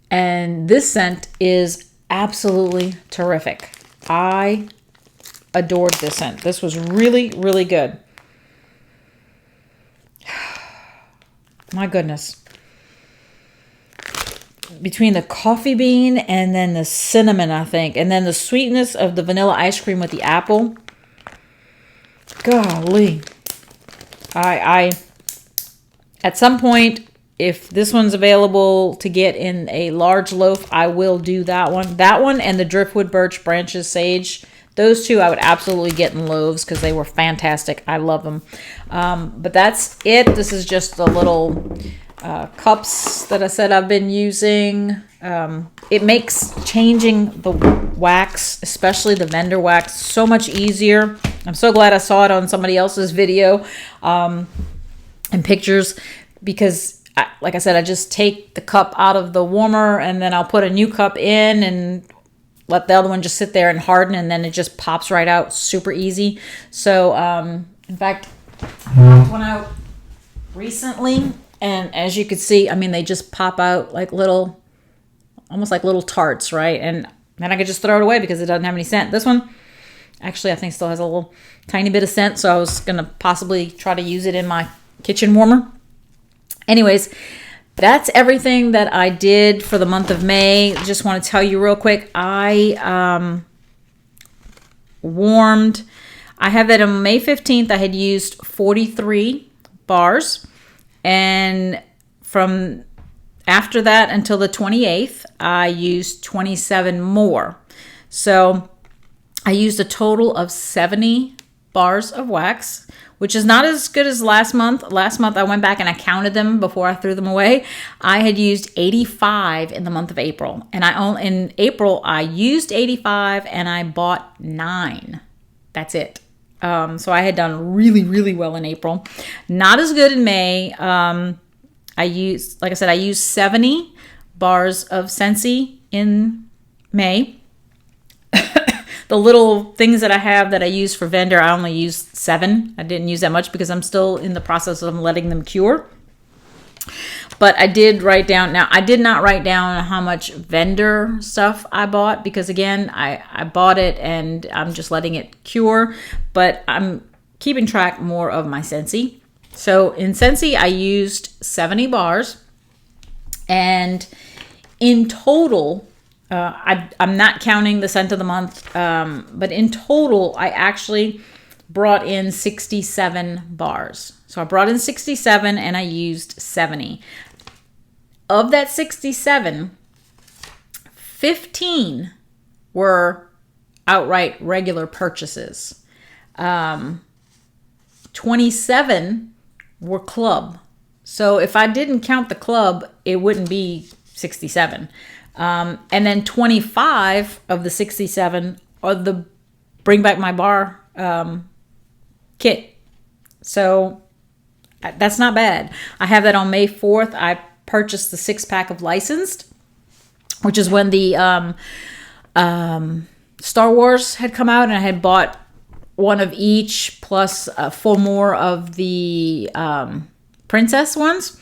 And this scent is absolutely terrific. I adored this scent. This was really, really good. My goodness. Between the coffee bean and then the cinnamon, I think, and then the sweetness of the vanilla ice cream with the apple. Golly. I at some point, if this one's available to get in a large loaf, I will do that one. That one and the driftwood, birch branches, sage. Those 2 I would absolutely get in loaves because they were fantastic. I love them. But that's it. This is just the little cups that I said I've been using. It makes changing the wax, especially the vendor wax, so much easier. I'm so glad I saw it on somebody else's video and pictures, because like I said, I just take the cup out of the warmer and then I'll put a new cup in and let the other one just sit there and harden, and then it just pops right out super easy. So in fact, I popped one out recently, and as you can see, I mean, they just pop out like little, almost like little tarts, right? And then I could just throw it away because it doesn't have any scent. This one actually I think still has a little tiny bit of scent, so I was gonna possibly try to use it in my kitchen warmer. Anyways, that's everything that I did for the month of May. Just want to tell you real quick, I warmed. I have that on May 15th. I had used 43 bars. And from after that until the 28th, I used 27 more. So I used a total of 70 bars of wax, which is not as good as last month. Last month, I went back and I counted them before I threw them away. I had used 85 in the month of April. And in April, I used 85 and I bought 9. That's it. So I had done really, really well in April. Not as good in May. I used 70 bars of Scentsy in May. The little things that I have that I use for vendor, I only used 7. I didn't use that much because I'm still in the process of letting them cure. But I did write down. Now, I did not write down how much vendor stuff I bought because, again, I bought it and I'm just letting it cure. But I'm keeping track more of my Scentsy. So in Scentsy, I used 70 bars. And in total, I'm not counting the scent of the month, but in total, I actually brought in 67 bars. So I brought in 67 and I used 70. Of that 67, 15 were outright regular purchases. 27 were club. So if I didn't count the club, it wouldn't be 67. And then 25 of the 67 are the Bring Back My Bar kit. So that's not bad. I have that on May 4th. I purchased the 6-pack of Licensed, which is when the Star Wars had come out, and I had bought one of each plus 4 more of the Princess ones.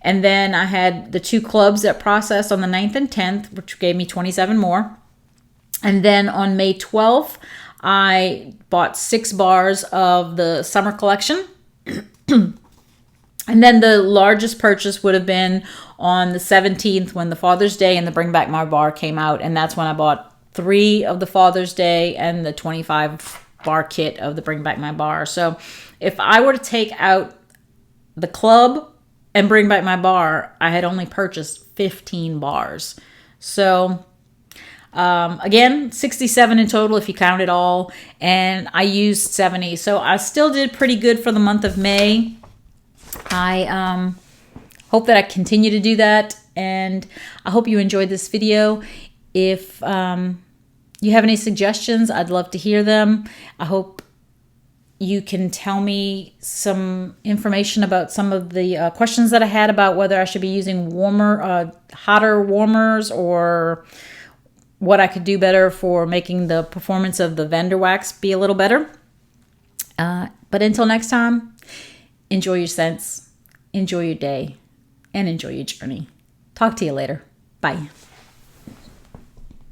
And then I had the 2 clubs that processed on the 9th and 10th, which gave me 27 more. And then on May 12th, I bought 6 bars of the summer collection. And then the largest purchase would have been on the 17th when the Father's Day and the Bring Back My Bar came out. And that's when I bought 3 of the Father's Day and the 25 bar kit of the Bring Back My Bar. So if I were to take out the club and Bring Back My Bar, I had only purchased 15 bars. So again, 67 in total if you count it all. And I used 70. So I still did pretty good for the month of May. I hope that I continue to do that, and I hope you enjoyed this video. If you have any suggestions, I'd love to hear them. I hope you can tell me some information about some of the questions that I had about whether I should be using hotter warmers, or what I could do better for making the performance of the Lavender wax be a little better. But until next time, enjoy your scents, enjoy your day, and enjoy your journey. Talk to you later. Bye.